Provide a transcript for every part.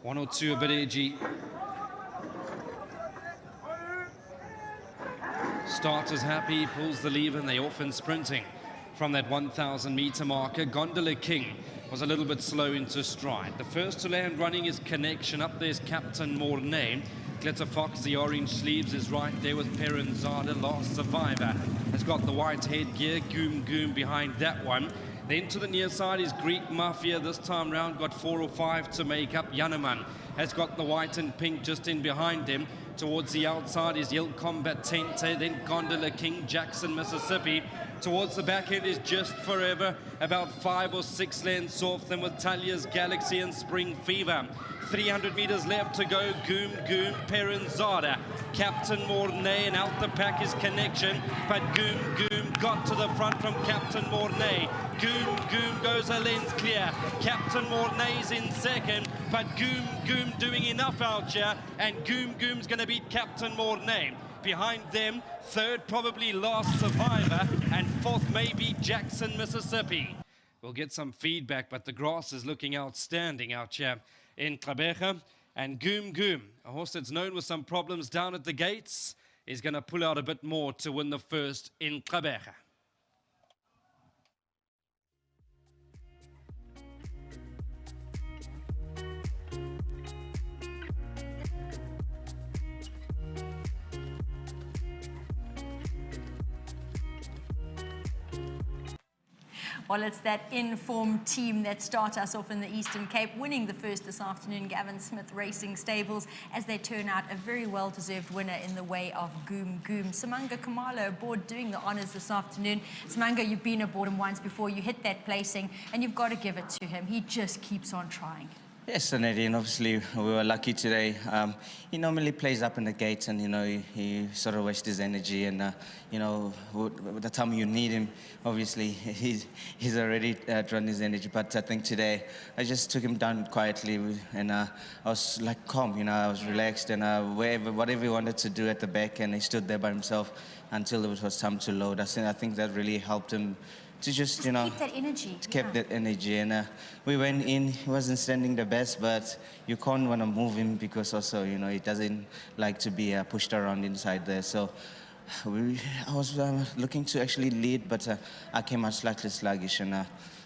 One or two a bit edgy. Starter's happy, pulls the lever, and they're off and sprinting from that 1,000 meter marker. Gondola King was a little bit slow into stride. The first to land running is Connection. Up there's Captain Mornay. Glitter Fox, the orange sleeves, is right there with Peranzada. Last Survivor has got the white headgear. Goom behind that one. Then to the near side is Greek Mafia. This time round got 4 or 5 to make up. Yaneman has got the white and pink just in behind him. Towards the outside is Il Combattente, then Gondola King, Jackson, Mississippi. Towards the back end is Just Forever, about 5 or 6 lengths off them with Talia's Galaxy and Spring Fever. 300 meters left to go. Goom, Peranzada, Captain Mornay, and out the pack is Connection. But Goom got to the front from Captain Mornay. Goom goes a length clear. Captain Mornay's in second, but Goom doing enough out here, and Goom's going to beat Captain Mornay. Behind them, third, probably Last Survivor, and fourth maybe Jackson, Mississippi. We'll get some feedback, but the grass is looking outstanding out here in Gqeberha. And Goom, a horse that's known with some problems down at the gates, is going to pull out a bit more to win the first in Gqeberha. Well, it's that informed team that start us off in the Eastern Cape, winning the first this afternoon, Gavin Smith Racing Stables, as they turn out a very well-deserved winner in the way of Goom. Simanga Kamalo aboard doing the honours this afternoon. Simanga, you've been aboard him once before. You hit that placing, and you've got to give it to him. He just keeps on trying. Yes, Nadine, obviously we were lucky today. He normally plays up in the gates, and he sort of wastes his energy, and by the time you need him, obviously he's already drawn his energy. But I think today I just took him down quietly, and I was like calm, I was relaxed, and whatever he wanted to do at the back, and he stood there by himself until it was time to load. I think that really helped him to just keep that energy. Kept that energy, and we went in. He wasn't standing the best, but you can't want to move him because also he doesn't like to be pushed around inside there. So I was looking to actually lead, but I came out slightly sluggish, and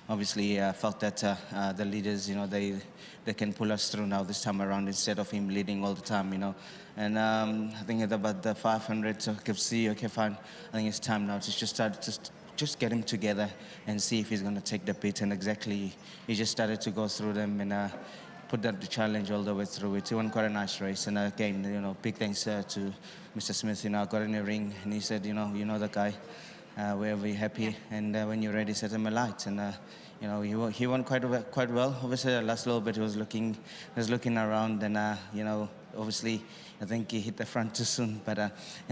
obviously felt that the leaders, they can pull us through now this time around instead of him leading all the time, And I think at about the 500, so I could see, okay, fine. I think it's time now to just get him together and see if he's going to take the beat. And exactly, he just started to go through them and put the challenge all the way through it. He won quite a nice race. And again, big thanks to Mr. Smith. I got in the ring and he said, you know the guy, wherever you're happy, and when you're ready, set him a light. And he won quite well. Obviously, the last little bit he was looking around, and obviously, I think he hit the front too soon, but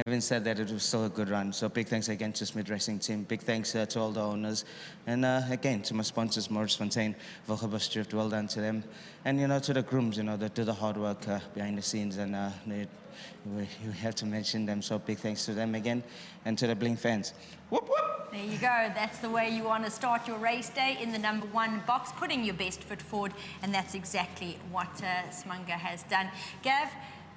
having said that, it was still a good run. So big thanks again to Smith Racing Team. Big thanks to all the owners. And again, to my sponsors, Morris Fontaine, Volgerbos Drift, well done to them. And, to the grooms, that do the hard work behind the scenes. And you have to mention them. So big thanks to them again. And to the Bling fans. Whoop, whoop. There you go. That's the way you want to start your race day, in the number 1 box, putting your best foot forward. And that's exactly what Simanga has done. Gav,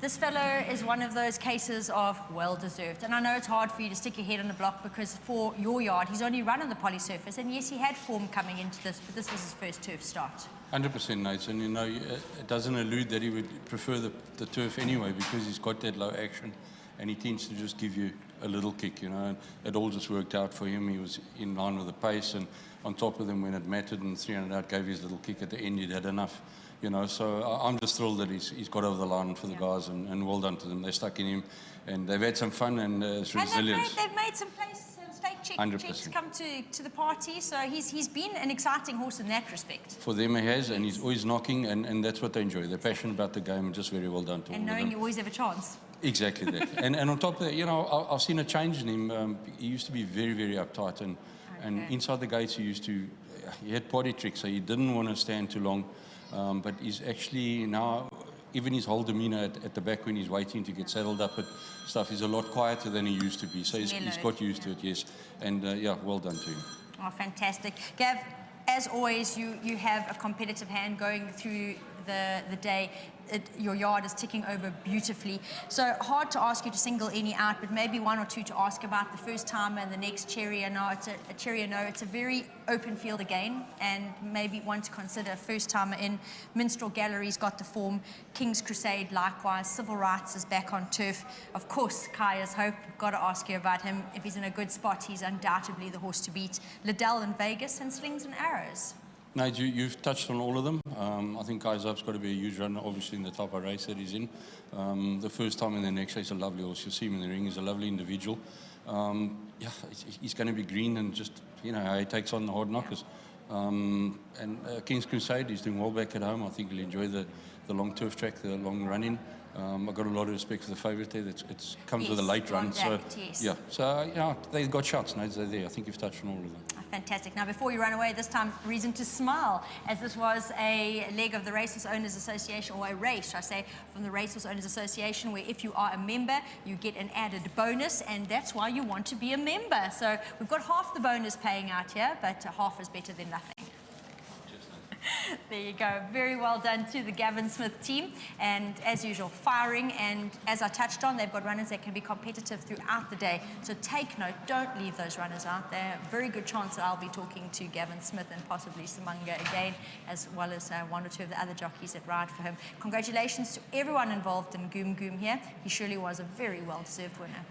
this fellow is one of those cases of well-deserved. And I know it's hard for you to stick your head on the block because for your yard, he's only run on the poly surface. And yes, he had form coming into this, but this was his first turf start. 100%, Nate. And, it doesn't allude that he would prefer the turf anyway because he's got that low action and he tends to just give you a little kick, And it all just worked out for him. He was in line with the pace, and on top of them when it mattered and 300 out gave his little kick at the end, he'd had enough. So I'm just thrilled that he's got over the line for the guys, and well done to them. They stuck in him, and they've had some fun, and it's resilience. And they've made some checks come to the party, so he's been an exciting horse in that respect. For them he has, and he's always knocking, and that's what they enjoy. They're passionate about the game, and just very well done to all of them. And knowing you always have a chance. Exactly that. and on top of that, I've seen a change in him. He used to be very, very uptight, and inside the gates he had potty tricks, so he didn't want to stand too long. But he's actually now, even his whole demeanour at the back when he's waiting to get saddled up and stuff, is a lot quieter than he used to be. So he's got used to it, yes. And well done to him. Oh, fantastic. Gav, as always, you have a competitive hand going through the day. Your yard is ticking over beautifully. So hard to ask you to single any out, but maybe one or two to ask about the first timer and the next Cherry or No. It's a very open field again, and maybe one to consider. First timer in Minstrel Gallery's got the form. King's Crusade likewise. Civil Rights is back on turf. Of course, Kaya's Hope. Got to ask you about him. If he's in a good spot, he's undoubtedly the horse to beat. Liddell in Vegas and Slings and Arrows. Nigel, you've touched on all of them. I think Kai's Hope's got to be a huge runner, obviously, in the type of race that he's in. The first time in the next race, a lovely horse. You'll see him in the ring. He's a lovely individual. Yeah, he's going to be green, and just, you know, how he takes on the hard knockers. King's Crusade, he's doing well back at home. I think he'll enjoy the long turf track, the long run-in. I've got a lot of respect for the favourite there. It comes with a late run. Yeah, they've got shots. No, they're there. I think you've touched on all of them. Fantastic. Now, before you run away, this time, reason to smile, as this was a leg of the Racehorse Owners Association, or a race, I say, from the Racehorse Owners Association, where if you are a member, you get an added bonus, and that's why you want to be a member. So we've got half the bonus paying out here, but half is better than nothing. There you go. Very well done to the Gavin Smith team. And as usual, firing. And as I touched on, they've got runners that can be competitive throughout the day. So take note. Don't leave those runners out there. Very good chance that I'll be talking to Gavin Smith and possibly Simanga again, as well as one or two of the other jockeys that ride for him. Congratulations to everyone involved in GOOM here. He surely was a very well-deserved winner.